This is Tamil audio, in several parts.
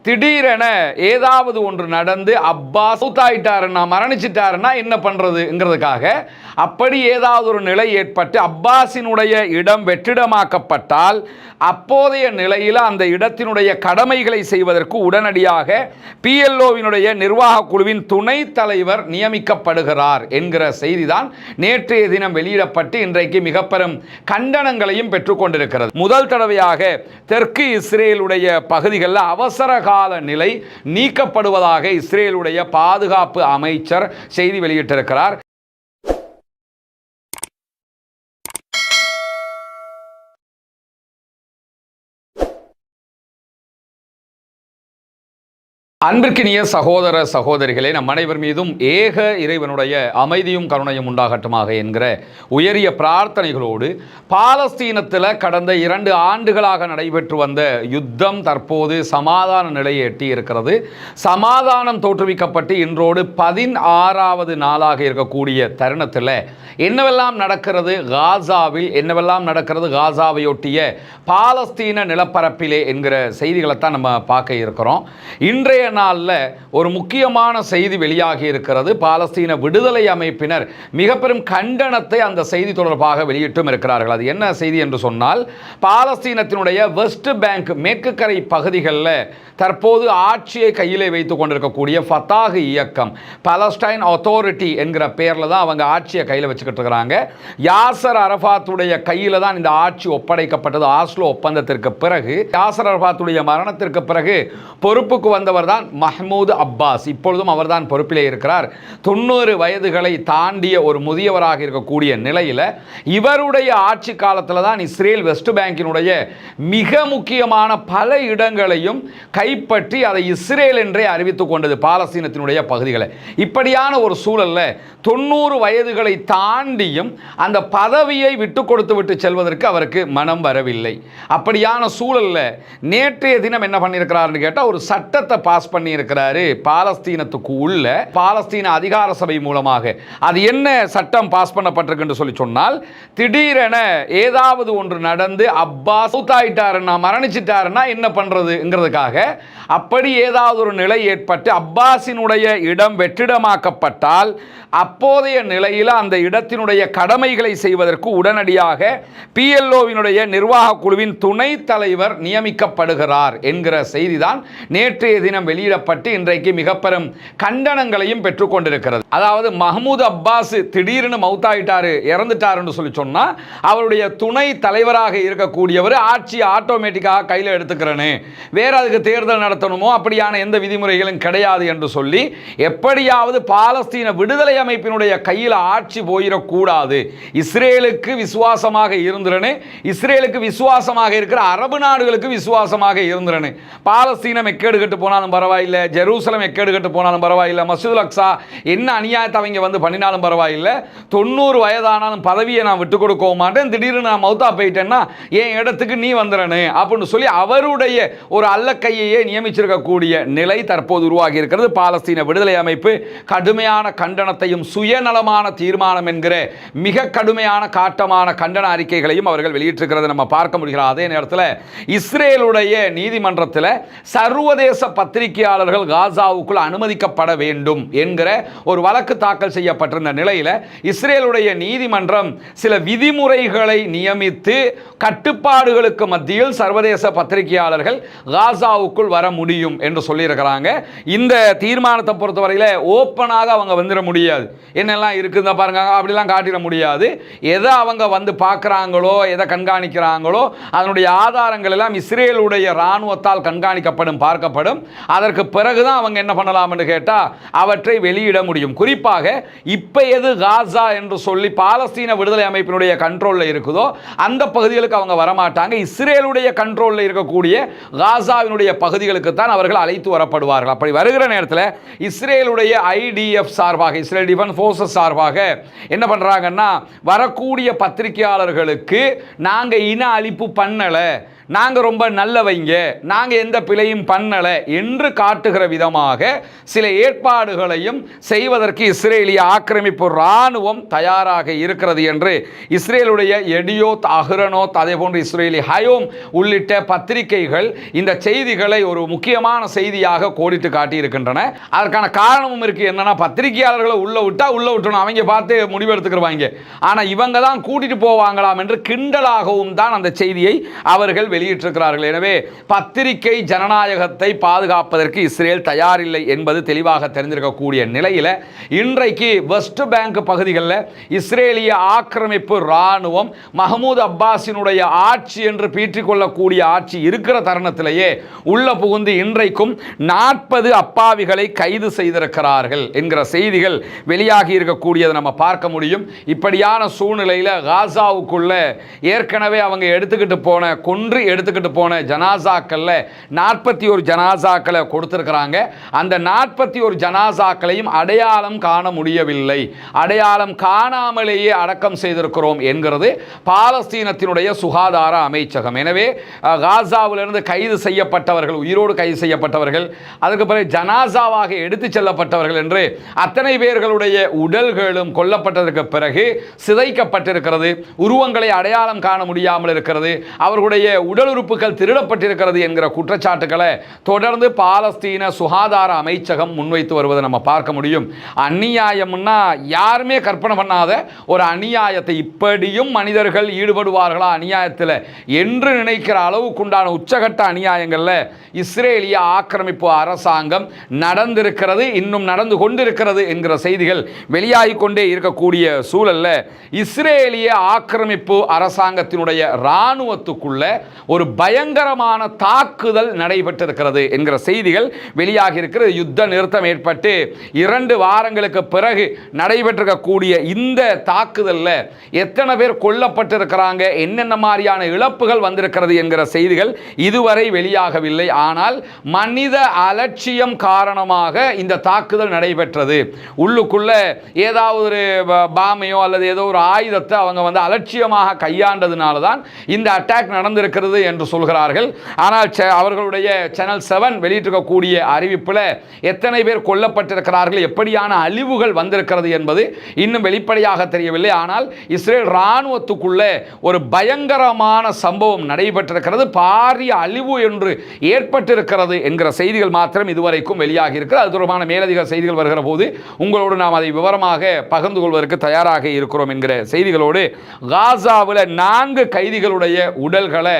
திடீரென ஏதாவது ஒன்று நடந்து அப்பாஸ் மௌத்தாயிட்டாருன்னா மரணிச்சிட்டாருன்னா என்ன பண்றதுங்கிறதுக்காக அப்படி ஏதாவது ஒரு நிலை ஏற்பட்டு அப்பாஸினுடைய இடம் வெற்றிடமாக்கப்பட்டால் அப்போதைய நிலையில் அந்த இடத்தினுடைய கடமைகளை செய்வதற்கு உடனடியாக பிஎல்ஓவினுடைய நிர்வாக குழுவின் துணைத் தலைவர் நியமிக்கப்படுகிறார் என்கிற செய்திதான் நேற்றைய தினம் வெளியிடப்பட்டு இன்றைக்கு மிக பெரும் கண்டனங்களையும் பெற்றுக்கொண்டிருக்கிறது. முதல் தடவையாக தெற்கு இஸ்ரேலுடைய பகுதிகளில் அவசர கால நிலை நீக்கப்படுவதாக இஸ்ரேலுடைய பாதுகாப்பு அமைச்சர் செய்தி வெளியிட்டிருக்கிறார். அன்பிற்கினிய சகோதர சகோதரிகளே, நம் அனைவர் மீதும் ஏக இறைவனுடைய அமைதியும் கருணையும் உண்டாகட்டுமாக என்கிற உயரிய பிரார்த்தனைகளோடு பாலஸ்தீனத்தில் கடந்த 2 ஆண்டுகளாக நடைபெற்று வந்த யுத்தம் தற்போது சமாதான நிலையை எட்டி இருக்கிறது. சமாதானம் தோற்றுவிக்கப்பட்டு இன்றோடு 16வது நாளாக இருக்கக்கூடிய தருணத்தில் என்னவெல்லாம் நடக்கிறது காசாவில், என்னவெல்லாம் நடக்கிறது காசாவையொட்டிய பாலஸ்தீன நிலப்பரப்பிலே என்கிற செய்திகளைத்தான் நம்ம பார்க்க இருக்கிறோம். இன்றைய நாளில் ஒரு முக்கியமான செய்தி வெளியாகி இருக்கிறது. பாலஸ்தீன விடுதலை அமைப்பினர் மிக பெரும் கண்டனத்தை அந்த செய்தி தொடர்பாக வெளியிட்டும் இருக்கிறார்கள். அது என்ன செய்தி என்று சொன்னால், பாலஸ்தீனத்தினுடைய வெஸ்ட் பேங்க் மேற்கு கரை பகுதிகளில் தற்போது ஆட்சியை கையிலே வைத்துக் கொண்டிருக்கக்கூடிய ஃபத்தாஹ் இயக்கம், பாலஸ்டைன் அத்தாரிட்டி என்கிற பெயரில் தான் அவங்க ஆட்சியை கையில் வச்சுக்கிட்டு இருக்கிறாங்க. யாசர் அரஃபாத்துடைய கையில் தான் இந்த ஆட்சி ஒப்படைக்கப்பட்டது. ஆஸ்லோ ஒப்பந்தத்திற்கு பிறகு, யாசர் அரஃபாத்துடைய மரணத்திற்கு பிறகு பொறுப்புக்கு வந்தவர் தான் மஹ்மூத் அப்பாஸ். இப்பொழுதும் அவர்தான் பொறுப்பிலே இருக்கிறார். 90 வயதுகளை தாண்டிய ஒரு முதியவராக இருக்கக்கூடிய நிலையில் இவருடைய ஆட்சி காலத்தில் தான் இஸ்ரேல் வெஸ்ட் பேங்கினுடைய மிக முக்கியமான பல இடங்களையும் கைப்பற்றி அதை இஸ்ரேல் என்றே அறிவித்துக் கொண்டது பாலஸ்தீனத்தினுடைய பகுதிகளை. இப்படியான ஒரு சூழலில் 90 வயதுகளை தாண்டியும் அந்த பதவியை விட்டு கொடுத்து விட்டு செல்வதற்கு அவருக்கு மனம் வரவில்லை. அப்படியான சூழலில் நேற்றைய தினம் என்ன பண்ணியிருக்கிறார்னு கேட்டால் ஒரு சட்டத்தை பாஸ் பண்ணி இருக்கிறாரு பாலஸ்தீனத்துக்கு உள்ள பாலஸ்தீன அதிகார சபை மூலமாக. அது என்ன சட்டம் பாஸ் பண்ணப்பட்டிருக்கு என்று சொல்லி சொன்னால், திடீரென ஏதாவது ஒன்று நடந்து அப்பாஸ் மௌத்தாயிட்டாருன்னா மரணிச்சிட்டாருன்னா என்ன பண்றதுங்கிறதுக்காக அப்படி ஏதாவது ஒரு நிலை ஏற்பட்டு அப்பாஸினுடைய இடம் வெற்றிடமாக்கப்பட்டால் அப்போதைய நிலையில் அந்த இடத்தினுடைய கடமைகளை செய்வதற்கு உடனடியாக பிஎல்ஓவினுடைய நிர்வாக குழுவின் துணைத் தலைவர் நியமிக்கப்படுகிறார் என்கிற செய்திதான் நேற்றைய தினம் வெளியிடப்பட்டு இன்றைக்கு மிக பெரும் கண்டனங்களையும் பெற்றுக்கொண்டிருக்கிறது. அதாவது மஹ்மூத் அப்பாஸ் திடீர்னு மௌத்தாயிட்டாரு, இறந்துட்டாருன்னு சொல்லி சொன்னா அவருடைய துணை தலைவராக இருக்கக்கூடியவர் ஆட்சி ஆட்டோமேட்டிக்காக கையில் எடுத்துக்கிறேன்னு, வேற அதுக்கு தேர்தல் நடத்தணுமோ அப்படியான எந்த விதிமுறைகளும் கிடையாது என்று சொல்லி எப்படியாவது பாலஸ்தீன விடுதலை அமைப்பினுடைய கையில் ஆட்சி போயிடக்கூடாது, இஸ்ரேலுக்கு விசுவாசமாக இருந்துறனு, இஸ்ரேலுக்கு விசுவாசமாக இருக்கிற அரபு நாடுகளுக்கு விசுவாசமாக இருந்துறனு, பாலஸ்தீனம் எக்கேடு கட்டு போனாலும் பரவாயில்லை, ஜெருசலம் எக்கேடு கட்டு போனாலும் பரவாயில்லை, மஸ்ஜிதுல் அக்ஸா என்ன அநியாயத்தை அவங்க வந்து பண்ணினாலும் பரவாயில்லை, 90 வயதானாலும் பதவியை நான் விட்டு கொடுக்க மாட்டேன், திடீர்னு நான் மௌத்தா போயிட்டேன்னா என் இடத்துக்கு நீ வந்துறனு அப்படின்னு சொல்லி அவருடைய ஒரு அல்லக்கையே நியமிச்சிருக்கக்கூடிய நிலை தற்போது உருவாகி இருக்கிறது. பாலஸ்தீன விடுதலை அமைப்பு கடுமையான கண்டனத்தையும் சுயநலமான தீர்மானம் என்கிற மிக கடுமையான காட்டமான கண்டன அறிக்கைகளையும் அவர்கள் வெளியிட்டிருக்கிறது நம்ம பார்க்க முடிகிறது. அதே நேரத்தில் இஸ்ரேலுடைய நீதிமன்றத்தில் சர்வதேச பத்திரிகையாளர்கள் காசாவுக்குள் அனுமதிக்கப்பட வேண்டும் என்கிற ஒரு வழக்கு தாக்கல் செய்யப்பட்டிருந்த நிலையில் இஸ்ரேலுடைய நீதிமன்றம் சில விதிமுறைகளை நியமித்து கட்டுப்பாடுகளுக்கு மத்தியில் சர்வதேச பத்திரிகையாளர்கள் காசாவுக்குள் வர முடியும் என்று சொல்லியிருக்கிறாங்க. இந்த தீர்மானத்தை பொறுத்தவரையில் ஓப்பனாக அவங்க வந்துட முடியாது, என்னெல்லாம் இருக்குதுன்னா பாருங்க அப்படிலாம் காட்டிட முடியாது. எதை அவங்க வந்து பார்க்குறாங்களோ, எதை கண்காணிக்கிறாங்களோ அதனுடைய ஆதாரங்கள் எல்லாம் இஸ்ரேலுடைய இராணுவத்தால் கண்காணிக்கப்படும், பார்க்கப்படும். அதற்கு பிறகுதான் அவங்க என்ன பண்ணலாம் என்று கேட்டால் அவற்றை வெளியிட முடியும். குறிப்பாக இப்போ எது காசா என்று சொல்லி பாலஸ்தீன விடுதலை அமைப்பினுடைய கண்ட்ரோலில் இருக்குதோ அந்த பகுதிகளுக்கு அவங்க வரமாட்டாங்க. இஸ்ரேலுடைய கண்ட்ரோலில் இருக்கக்கூடிய காசாவினுடைய பகுதிகளுக்கு தான் அவர்கள் அழைத்து வரப்படுவார்கள். அப்படி வருகிற நேரத்தில் இஸ்ரேலுடைய ஐடிஎஃப் சார்பாக, இஸ்ரேல் டிஃபென்ஸ் ஃபோர்ஸஸ் சார்பாக என்ன பண்ணுறாங்கன்னா, வரக்கூடிய பத்திரிகையாளர்களுக்கு நாங்கள் இன அழிப்பு பண்ணலை, நாங்கள் ரொம்ப நல்லவைங்க, நாங்கள் எந்த பிழையும் பண்ணலை என்று காட்டுகிற விதமாக சில ஏற்பாடுகளையும் செய்வதற்கு இஸ்ரேலிய ஆக்கிரமிப்பு இராணுவம் தயாராக இருக்கிறது என்று இஸ்ரேலுடைய எடியோத், அஹ்ரோனோத், அதே போன்று இஸ்ரேலி ஹயோம் உள்ளிட்ட பத்திரிகைகள் இந்த செய்திகளை ஒரு முக்கியமான செய்தியாக கோடிட்டு காட்டியிருக்கின்றன. அதற்கான காரணமும் இருக்கு. என்னன்னா, பத்திரிகையாளர்களை உள்ள விட்டணும், அவங்க பார்த்து முடிவெடுத்துக்கிறவாங்க. ஆனால் இவங்க தான் கூட்டிட்டு போவாங்களாம் என்று கிண்டலாகவும் தான் அந்த செய்தியை அவர்கள் வெளியிட்டிருக்கிறார்கள். எனவே பத்திரிகை ஜனநாயகத்தை பாதுகாப்பதற்கு இஸ்ரேல் தயாரில்லை என்பது தெளிவாக தெரிந்திருக்கக்கூடிய நிலையில் இன்றைக்கு வெஸ்ட் பேங்க் பகுதிகளில் இஸ்ரேலிய ஆக்கிரமிப்பு இராணுவம் மஹமூத் அப்பாஸினுடைய ஆட்சி என்று பீற்றிக்கொள்ளக்கூடிய ஆட்சி இருக்கிற தருணத்திலேயே உள்ள புகுந்து இன்றைக்கும் 40 அப்பாவிகளை கைது செய்திருக்கிறார்கள் என்கிற செய்திகள் வெளியாகி இருக்கக்கூடியதை நம்ம பார்க்க முடியும். இப்படியான சூழ்நிலையில் காசாவுக்குள்ள ஏற்கனவே அவங்க கொன்று எடுத்துக்கிட்டு போன ஜனாசாக்கள்ல 41 ஜனாசாக்களை கொடுத்திருக்கிறாங்க. அந்த 41 ஜனாசாக்களையும் அடையாளம் காண முடியவில்லை, அடையாளம் காணாமலேயே அடக்கம் செய்திருக்கிறோம் என்கிறது பாலஸ்தீனத்தினுடைய சுகாதார அமைச்சகம். எனவே காசாவிலிருந்து கைது செய்யப்பட்டவர்கள், உயிரோடு கைது செய்யப்பட்டவர்கள், அதுக்கு பிறகு ஜனாசாவாக எடுத்து செல்லப்பட்டவர்கள் என்று அத்தனை பேர்களுடைய உடல்களும் கொல்லப்பட்டதற்கு பிறகு சிதைக்கப்பட்டிருக்கிறது. உருவங்களை அடையாளம் காண முடியாமல் இருக்கிறது, அவர்களுடைய உடல் உறுப்புகள் திருடப்பட்டிருக்கிறது என்கிற குற்றச்சாட்டுகளை தொடர்ந்து பாலஸ்தீன சுகாதார அமைச்சகம் முன்வைத்து வருவதை நம்ம பார்க்க முடியும். அநியாயம்னா யாருமே கற்பனை பண்ணாத ஒரு அநியாயத்தை, இப்படியும் மனிதர்கள் ஈடுபடுவார்களா அநியாயத்தில் என்று நினைக்கிற அளவுக்குண்டான உச்சகட்ட அநியாயங்கள்ல இஸ்ரேலிய ஆக்கிரமிப்பு அரசாங்கம் நடந்திருக்கிறது, இன்னும் நடந்து கொண்டிருக்கிறது என்கிற செய்திகள் வெளியாகிக் கொண்டே இருக்கக்கூடிய சூழல்ல இஸ்ரேலிய ஆக்கிரமிப்பு அரசாங்கத்தினுடைய இராணுவத்துக்குள்ள ஒரு பயங்கரமான தாக்குதல் நடைபெற்றிருக்கிறது என்கிற செய்திகள் வெளியாகி இருக்கிறது. யுத்த நிறுத்தம் ஏற்பட்டு 2 வாரங்களுக்கு பிறகு நடைபெற்றிருக்கக்கூடிய இந்த தாக்குதல்ல எத்தனை பேர் கொல்லப்பட்டிருக்கிறாங்க, என்னென்ன மாதிரியான இழப்புகள் வந்திருக்கிறது என்கிற செய்திகள் இதுவரை வெளியாகவில்லை. ஆனால் மனித அலட்சியம் காரணமாக இந்த தாக்குதல் நடைபெற்றது. உள்ளுக்குள்ள ஏதாவது ஒரு பாமையோ அல்லது ஏதோ ஒரு ஆயுதத்தை அவங்க அலட்சியமாக கையாண்டதுனால தான் இந்த அட்டாக் நடந்திருக்கிறது என்று சொல்கிறார்கள். ஆனால் அவர்களுடைய சேனல் 7 வெளியிட்டிருக்கக்கூடிய அறிவிப்பில் எத்தனை பேர் கொல்லப்பட்டிருக்கிறார்கள், எப்படியான அழிவுகள் வந்திருக்கிறது என்பது இன்னும் வெளிப்படையாக தெரியவில்லை. ஆனால் இஸ்ரேல் இராணுவத்துக்குள்ள ஒரு பயங்கரமான சம்பவம் நடைபெற்றிருக்கிறது, பாரிய அழிவு என்று ஏற்பட்டிருக்கிறது என்கிற செய்திகள் மாத்திரம் இதுவரைக்கும் வெளியாகி இருக்கிறது. அது தொடர்பான மேலதிக செய்திகள் வருகிற போது உங்களோடு நாம் அதை விவரமாக பகிர்ந்து கொள்வதற்கு தயாராக இருக்கிறோம் என்கிற செய்திகளோடு, காசாவில் 4 கைதிகளுடைய உடல்களை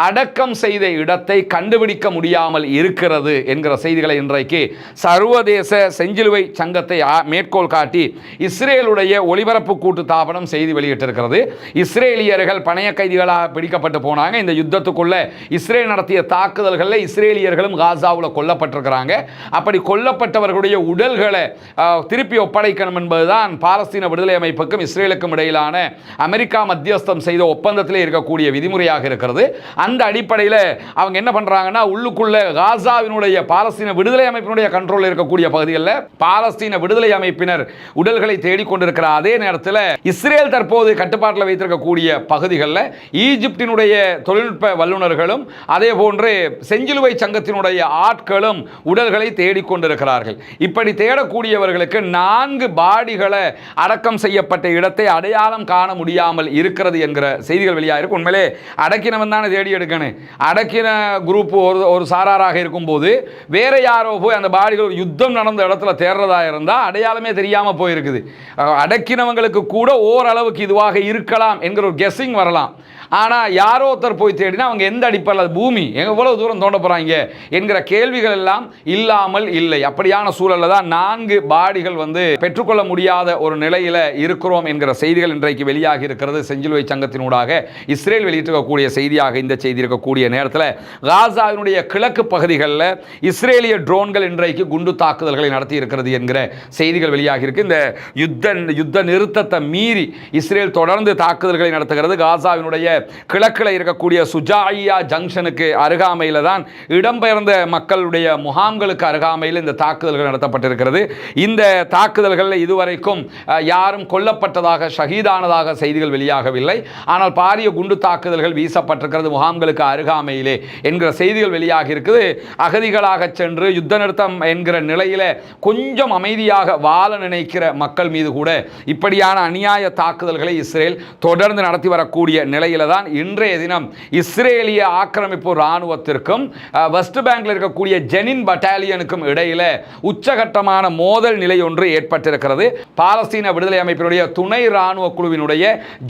அடக்கம் செய்த இடத்தை கண்டுபிடிக்க முடியாமல் இருக்கிறது என்கிற செய்திகளை இன்றைக்கு சர்வதேச செஞ்சிலுவை சங்கத்தை மேற்கோள் காட்டி இஸ்ரேலுடைய ஒலிபரப்பு கூட்டு தாபனம் செய்தி வெளியிட்டிருக்கிறது. இஸ்ரேலியர்கள் பணைய கைதிகளாக பிடிக்கப்பட்டு போனாங்க. இந்த யுத்தத்துக்குள்ள இஸ்ரேல் நடத்திய தாக்குதல்களில் இஸ்ரேலியர்களும் காசாவில் கொல்லப்பட்டிருக்கிறாங்க. அப்படி கொல்லப்பட்டவர்களுடைய உடல்களை திருப்பி ஒப்படைக்கணும் என்பதுதான் பாலஸ்தீன விடுதலை அமைப்புக்கும் இஸ்ரேலுக்கும் இடையிலான அமெரிக்கா மத்தியஸ்தம் செய்த ஒப்பந்தத்திலே இருக்கக்கூடிய விதிமுறையாக இருக்கிறது. அந்த அடிப்படையில் அவங்க என்ன பண்றாங்கன்னா, உள்ளுக்குள்ள காசாவினுடைய பாலஸ்தீன விடுதலை அமைப்பினுடைய கண்ட்ரோல் இருக்கக்கூடிய பகுதிகளில் பாலஸ்தீன விடுதலை அமைப்பினர் உடல்களை தேடிக்கொண்டிருக்கிற அதே நேரத்தில் இஸ்ரேல் தற்போது கட்டுப்பாட்டில் வைத்திருக்கக்கூடிய பகுதிகளில் ஈஜிப்டினுடைய தொழில்நுட்ப வல்லுநர்களும் அதே போன்று செஞ்சிலுவை சங்கத்தினுடைய ஆட்களும் உடல்களை தேடிக்கொண்டிருக்கிறார்கள். இப்படி தேடக்கூடியவர்களுக்கு 4 பாடிகளை அடக்கம் செய்யப்பட்ட இடத்தை அடையாளம் காண முடியாமல் இருக்கிறது என்கிற செய்திகள் வெளியாகிருக்கு. உண்மையிலே அடக்கினவன் தானே தேடி எடுக்கணும். அடக்கின குரூப் ஒரு சாராராக இருக்கும்போது வேற யாரோ போய் அந்த பாடிகள் யுத்தம் நடந்த இடத்துல தேடுறதா இருந்தால் அடையாளமே தெரியாமல் போயிருக்குது. அடக்கினவங்களுக்கு கூட ஓரளவுக்கு இதுவாக இருக்கலாம் என்கிற ஒரு கெஸ்ஸிங் வரலாம். ஆனால் யாரோ ஒருத்தர் போய் தேடினா அவங்க எந்த அடிப்படையில் பூமி எவ்வளவு தூரம் தோண்ட போகிறாங்க என்கிற கேள்விகள் எல்லாம் இல்லாமல் இல்லை. அப்படியான சூழலில் தான் 4 பாடிகள் பெற்றுக்கொள்ள முடியாத ஒரு நிலையில் இருக்கிறோம் என்கிற செய்திகள் இன்றைக்கு வெளியாகி இருக்கிறது. செஞ்சிலுவை சங்கத்தினூடாக இஸ்ரேல் வெளியிட்டிருக்கக்கூடிய செய்தியாக இந்த செய்தி இருக்கக்கூடிய நேரத்தில் காசாவினுடைய கிழக்கு பகுதிகளில் இஸ்ரேலிய ட்ரோன்கள் இன்றைக்கு குண்டு தாக்குதல்களை நடத்தி இருக்கிறது என்கிற செய்திகள் வெளியாகி இருக்கு. இந்த யுத்த நிறுத்தத்தை மீறி இஸ்ரேல் தொடர்ந்து தாக்குதல்களை நடத்துகிறது. காசாவினுடைய கிழக்கில் இருக்கக்கூடிய சுஜாயியா ஜங்ஷனுக்கு அருகாமையில் தான் இடம்பெயர்ந்த மக்களுடைய முகாம்களுக்கு அருகாமையில் இந்த தாக்குதல்கள் நடத்தப்பட்டிருக்கிறது. இந்த தாக்குதல்களில் இதுவரைக்கும் யாரும் கொல்லப்பட்டதாக ஷஹீதானதாக செய்திகள் வெளியாகவில்லை. ஆனால் பாரிய குண்டு தாக்குதல்கள் வீசப்பட்டிருக்கிறது முகாம்களுக்கு அருகாமையிலே என்கிற செய்திகள் வெளியாகி இருக்குது. அகதிகளாக சென்று யுத்த நிறுத்தம் என்கிற நிலையில கொஞ்சம் அமைதியாக வாழ நினைக்கிற மக்கள் மீது கூட இப்படியான அநியாய தாக்குதல்களை இஸ்ரேல் தொடர்ந்து நடத்தி வரக்கூடிய நிலையில தான் இன்றைய தினம் இஸ்ரேலிய ஆக்கிரமிப்பு இராணுவத்திற்கும் வெஸ்ட் பேங்க்ல இருக்கக்கூடிய ஜெனின் பட்டாலியனுக்கும் இடையில உச்சகட்டமான மோதல் நிலை ஒன்று ஏற்பட்டிருக்கிறது. பாலஸ்தீன விடுதலை அமைப்பினுடைய துணை இராணுவ குழுவினுடைய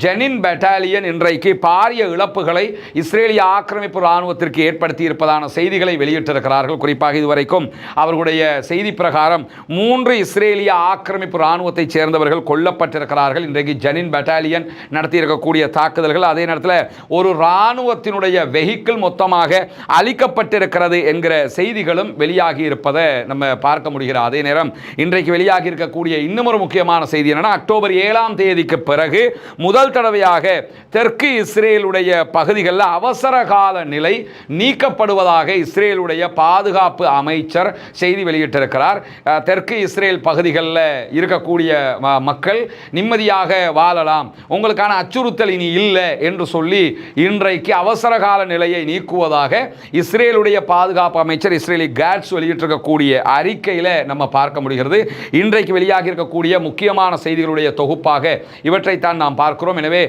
ஜெனின் பட்டாலியன் இன்றைக்கு பாரிய இழப்புகளை இஸ்ரேலிய ஆக்கிரமிப்பு இராணுவத்திற்கு ஏற்படுத்தி இருப்பதான செய்திகளை வெளியிட்டிருக்கிறார்கள். குறிப்பாக இதுவரைக்கும் அவர்களுடைய செய்தி பிரகாரம் 3 இஸ்ரேலிய ஆக்கிரமிப்பு இராணுவத்தை சேர்ந்தவர்கள் கொல்லப்பட்டிருக்கிறார்கள். இன்றைக்கு ஜெனின் பட்டாலியன் நடத்தியிருக்கக்கூடிய தாக்குதல்கள், அதே நேரத்தில் ஒரு இராணுவத்தினுடைய வெஹிக்கிள் மொத்தமாக அழிக்கப்பட்டிருக்கிறது என்கிற செய்திகளும் வெளியாகி இருப்பதை நம்ம பார்க்க முடிகிறது. அதே நேரம் இன்றைக்கு வெளியாகி இருக்கக்கூடிய இன்னும் ஒரு முக்கியமான செய்தி என்னன்னா, அக்டோபர் 7ஆம் தேதிக்கு பிறகு முதல் தடவையாக தெற்கு இஸ்ரேலுடைய பகுதிகளில் அவசர கால நிலை நீக்கப்படுவதாக இஸ்ரேலுடைய பாதுகாப்பு அமைச்சர் செய்தி வெளியிட்டிருக்கிறார். தெற்கு இஸ்ரேல் பகுதிகளில் இருக்கக்கூடிய மக்கள் நிம்மதியாக வாழலாம், உங்களுக்கான அச்சுறுத்தல் இனி இல்லை என்று சொல்லி இன்றைக்கு அவசர கால நிலையை நீக்குவதாக இஸ்ரேலுடைய பாதுகாப்பு அமைச்சர் இஸ்ரேலி காட்ஸ் வெளியிட்டிருக்கக்கூடிய அறிக்கையில் நம்ம பார்க்க முடிகிறது. இன்றைக்கு வெளியாகி இருக்கக்கூடிய முக்கியமான செய்திகளுடைய தொகுப்பாக இவற்றைத்தான் நாம் பார்க்கிறோம். எனவே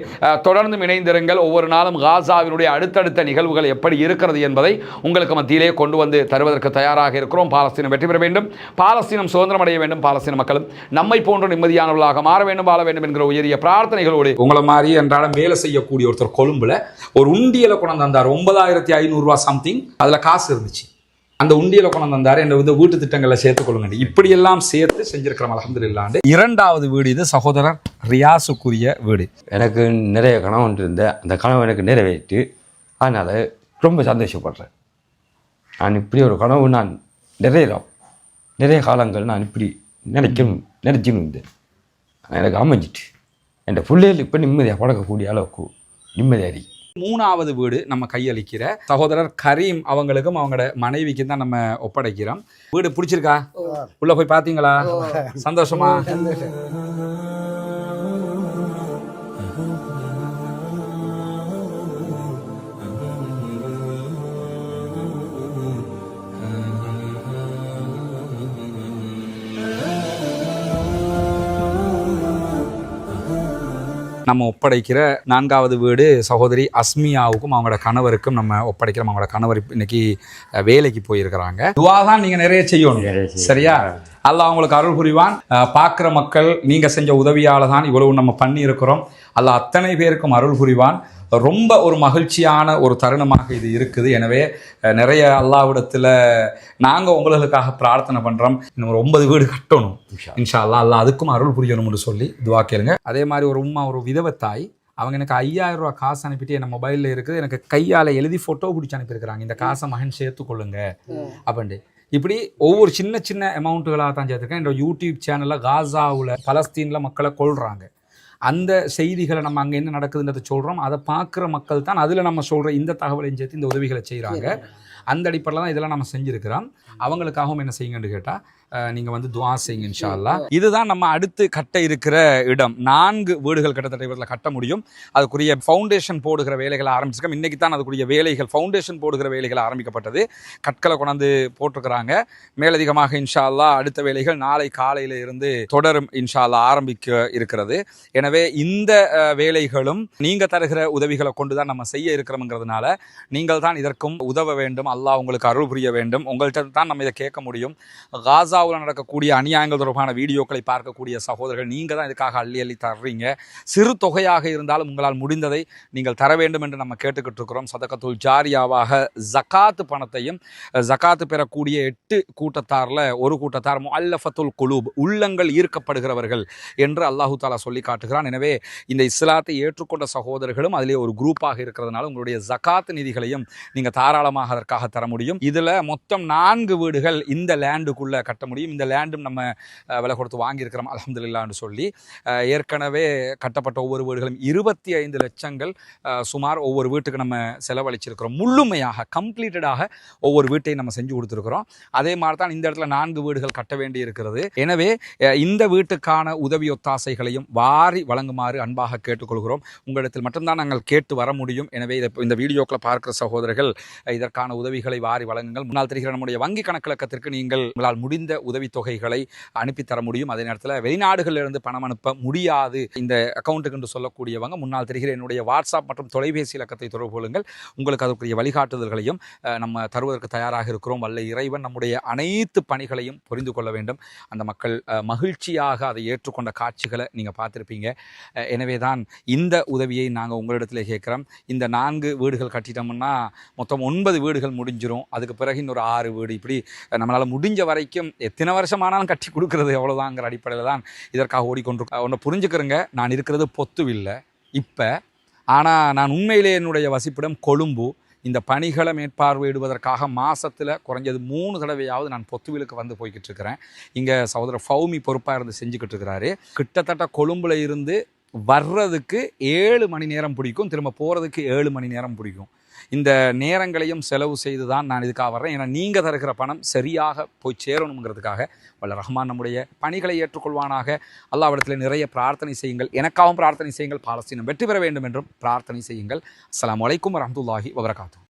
தொடர்ந்து இணைந்திருங்கள். ஒவ்வொரு நாளும் காசாவினுடைய அடுத்தடுத்த நிகழ்வுகள் எப்படி இருக்கிறது என்பதை உங்களுக்கு மத்தியிலே கொண்டு வந்து தருவதற்கு தயாராக இருக்கிறோம். பாலஸ்தீனம் வெற்றி பெற வேண்டும், பாலஸ்தீனம் சுதந்திரம் அடைய வேண்டும், பாலஸ்தீன மக்களும் நம்மை போன்ற நிம்மதியானவர்களாக மாற வேண்டும், வாழ வேண்டும் என்கிற உயரிய பிரார்த்தனைகளோடு உங்களை மாதிரி என்றாலும் வேலை செய்யக்கூடிய ஒருத்தர் கொழும்புல ஒரு உண்டியலை கொண்டு வந்தார். 9500 ரூபா சம்திங் அதுல காசு இருந்துச்சு. அந்த உண்டியலை கொண்டு வந்தார். என்ற வீட்டு திட்டங்களை சேர்த்துக்கொள்ளுங்க. இப்படியெல்லாம் சேர்த்து செஞ்சிருக்கிறோம் அல்ஹம்துலில்லாஹ். 2வது வீடு இது சகோதரர் ரியாஸுக்குரிய வீடு. எனக்கு நிறைய கனவு ஒன்று இருந்த அந்த கனவு எனக்கு நிறைவேற்றி அதனால் ரொம்ப சந்தோஷப்படுறேன். நான் இப்படி ஒரு கனவு நான் நிறைய காலங்கள் நான் இப்படி நினைச்சுன்னு இருந்தேன். எனக்கு அமைஞ்சிட்டு என் பிள்ளைகள் இப்போ நிம்மதியாக பழக்கக்கூடிய அளவுக்கு நிம்மதியாரி. 3வது வீடு நம்ம கையளிக்கிற சகோதரர் கரீம் அவங்களுக்கும் அவங்களோட மனைவிக்கு தான் நம்ம ஒப்படைக்கிறோம். வீடு பிடிச்சிருக்கா? உள்ள போய் பார்த்தீங்களா? சந்தோஷமா? நம்ம ஒப்படைக்கிற 4வது வீடு சகோதரி அஸ்மியாவுக்கும் அவங்களோட கணவருக்கும் நம்ம ஒப்படைக்கிறோம். அவங்களோட கணவர் இன்னைக்கு வேலைக்கு போயிருக்கிறாங்க. துவா தான் நீங்க நிறைய செய்யணும், சரியா? அல்லாஹ் அவங்களுக்கு அருள் புரிவான். பார்க்குற மக்கள் நீங்க செஞ்ச உதவியால தான் இவ்வளவு நம்ம பண்ணி இருக்கிறோம். அல்லாஹ் அத்தனை பேருக்கும் அருள் புரிவான். ரொம்ப ஒரு மகிழ்ச்சியான ஒரு தருணமாக இது இருக்குது. எனவே நிறைய அல்லாஹ்விடத்தில் நாங்கள் உங்களுக்காக பிரார்த்தனை பண்ணுறோம். இன்னும் ஒரு 9 வீடு கட்டணும் இன்ஷா அல்லாஹ். அல்லாஹ் அதுக்கும் அருள் புரியணும்னு சொல்லி துவா கேளுங்க. அதே மாதிரி ஒரு உம்மா, ஒரு விதவத்தாய், அவங்க எனக்கு 5000 ரூபா காசு அனுப்பிட்டு என் மொபைலில் இருக்குது, எனக்கு கையால் எழுதி ஃபோட்டோ பிடிச்சி அனுப்பியிருக்கிறாங்க. இந்த காசை மகன் சேர்த்துக்கொள்ளுங்க அப்படின்ட்டு. இப்படி ஒவ்வொரு சின்ன சின்ன அமௌண்ட்டுகளாக தான் சேர்த்துருக்கேன். என்னோட யூடியூப் சேனலில் காசாவில் பலஸ்தீனில் மக்களை கொள்கிறாங்க. அந்த செய்திகளை நம்ம அங்கே என்ன நடக்குதுன்றதை சொல்கிறோம். அதை பார்க்குற மக்கள் தான் அதில் நம்ம சொல்கிற இந்த தகவலையும் சேர்த்து இந்த உதவிகளை செய்கிறாங்க. அந்த அடிப்படையில் தான் இதெல்லாம் நம்ம செஞ்சுருக்கிறோம். அவங்களுக்காகவும் என்ன செய்யுங்கன்னு கேட்டால் நீங்கள் வந்து துவா செய்யுங்க இன்ஷா அல்லாஹ். இதுதான் நம்ம அடுத்து கட்ட இருக்கிற இடம். 4 வீடுகள் கிட்டத்தட்ட இவரில் கட்ட முடியும். அதுக்குரிய ஃபவுண்டேஷன் போடுகிற வேலைகளை ஆரம்பிச்சிருக்கோம். இன்றைக்கி தான் அதுக்குரிய வேலைகள், ஃபவுண்டேஷன் போடுகிற வேலைகள் ஆரம்பிக்கப்பட்டது. கற்களை கொண்டாந்து போட்டிருக்கிறாங்க. மேலதிகமாக இன்ஷா அல்லாஹ் அடுத்த வேலைகள் நாளை காலையில் இருந்து தொடரும் இன்ஷா அல்லாஹ் ஆரம்பிக்க இருக்கிறது. எனவே இந்த வேலைகளும் நீங்கள் தருகிற உதவிகளை கொண்டு தான் நம்ம செய்ய இருக்கிறோங்கிறதுனால நீங்கள் தான் இதற்கும் உதவ வேண்டும். அல்லாஹ் உங்களுக்கு அருள் புரிய வேண்டும். உங்கள்கிட்ட தான் நம்ம இதை கேட்க முடியும். காசாவில் நடக்கக்கூடிய அநியாயங்கள் தொடர்பான வீடியோக்களை பார்க்கக்கூடிய சகோதரர்கள் நீங்கள் தான் இதுக்காக அள்ளி தர்றீங்க. சிறு தொகையாக இருந்தாலும் உங்களால் முடிந்ததை நீங்கள் தர வேண்டும் என்று நம்ம கேட்டுக்கிட்டு இருக்கிறோம். சதகத்துல் ஜாரியாவாக ஜகாத்து பணத்தையும், ஜகாத்து பெறக்கூடிய 8 கூட்டத்தாரில் ஒரு கூட்டத்தார் முஅல்லஃபத்துல் குலூப், உள்ளங்கள் ஈர்க்கப்படுகிறவர்கள் என்று அல்லாஹு தாலா சொல்லி காட்டுகிறான். எனவே இந்த இஸ்லாத்தை ஏற்றுக்கொண்ட சகோதரர்களும் அதிலே ஒரு குரூப்பாக இருக்கிறதுனால உங்களுடைய ஜகாத் நிதிகளையும் நீங்கள் தாராளமாக அதற்காக கண்டிப்பாக தர முடியும். இதில் மொத்தம் 4 வீடுகள் இந்த லேண்டுக்குள்ளே கட்ட முடியும். இந்த லேண்டும் நம்ம விலை கொடுத்து வாங்கியிருக்கிறோம் அல்ஹம்துலில்லாஹ்னு சொல்லி. ஏற்கனவே கட்டப்பட்ட ஒவ்வொரு வீடுகளும் 25 லட்சங்கள் சுமார் ஒவ்வொரு வீட்டுக்கு நம்ம செலவழிச்சிருக்கிறோம். முழுமையாக கம்ப்ளீட்டடாக ஒவ்வொரு வீட்டையும் நம்ம செஞ்சு கொடுத்துருக்குறோம். அதே மாதிரி தான் இந்த இடத்துல 4 வீடுகள் கட்ட வேண்டி இருக்கிறது. எனவே இந்த வீட்டுக்கான உதவி ஒத்தாசைகளையும் வாரி வழங்குமாறு அன்பாக கேட்டுக்கொள்கிறோம். உங்களிடத்தில் மட்டும்தான் நாங்கள் கேட்டு வர முடியும். எனவே இந்த வீடியோக்களை பார்க்கிற சகோதரர்கள் இதற்கான உதவிகளை வாரி வழங்குங்கள். முன்னால் தெரிகிற நம்முடைய வங்கி கணக்கிலக்கத்திற்கு நீங்கள் உங்களால் முடிந்த உதவித்தொகைகளை அனுப்பித்தர முடியும். அதே நேரத்தில் வெளிநாடுகளிலிருந்து பணம் அனுப்ப முடியாது இந்த அக்கௌண்ட்டுக்கு என்று சொல்லக்கூடியவங்க முன்னால் தெரிகிற என்னுடைய வாட்ஸ்அப் மற்றும் தொலைபேசி இலக்கத்தை தொடர்பு கொள்ளுங்கள். உங்களுக்கு அதற்குரிய வழிகாட்டுதல்களையும் நம்ம தருவதற்கு தயாராக இருக்கிறோம். வல்ல இறைவன் நம்முடைய அனைத்து பணிகளையும் புரிந்து கொள்ள வேண்டும். அந்த மக்கள் மகிழ்ச்சியாக அதை ஏற்றுக்கொண்ட காட்சிகளை நீங்கள் பார்த்துருப்பீங்க. எனவே தான் இந்த உதவியை நாங்கள் உங்களிடத்தில் கேட்குறோம். இந்த 4 வீடுகள் கட்டிட்டோம்னா மொத்தம் 9 வீடுகள் முடிஞ்சிடும். அதுக்கு பிறகு இன்னொரு 6 வீடு, இப்படி நம்மளால் முடிஞ்ச வரைக்கும் எத்தனை வருஷமானாலும் கட்டி கொடுக்கறது எவ்வளோதாங்கிற அடிப்படையில் தான் இதற்காக ஓடிக்கொண்டிருக்கோம். ஒன்று புரிஞ்சுக்கிறேங்க, நான் இருக்கிறது பொத்துவில்லை இப்போ. ஆனால் நான் உண்மையிலே என்னுடைய வசிப்பிடம் கொழும்பு. இந்த பணிகளை மேற்பார்வையிடுவதற்காக மாதத்தில் குறைஞ்சது 3 தடவையாவது நான் பொத்துவிலுக்கு வந்து போய்கிட்டு இருக்கிறேன். இங்கே சகோதரர் ஃபௌமி பொறுப்பாக இருந்து செஞ்சுக்கிட்டு இருக்கிறாரு. கிட்டத்தட்ட கொழும்புல இருந்து வர்றதுக்கு 7 மணி நேரம் பிடிக்கும், திரும்ப போகிறதுக்கு 7 மணி நேரம் பிடிக்கும். இந்த நேரங்களையும் செலவு செய்து தான் நான் இதுக்காக வர்றேன். ஏன்னா நீங்கள் தருகிற பணம் சரியாக போய் சேரணுங்கிறதுக்காக வல்ல ரஹ்மான் நம்முடைய பணிகளை ஏற்றுக்கொள்வானாக. அல்லாஹ்விடத்தில் நிறைய பிரார்த்தனை செய்யுங்கள். எனக்காகவும் பிரார்த்தனை செய்யுங்கள். பாலஸ்தீனம் வெற்றி பெற வேண்டும் என்றும் பிரார்த்தனை செய்யுங்கள். அஸ்ஸலாமு அலைக்கும் வரஹ்மத்துல்லாஹி வபரகாத்துஹு.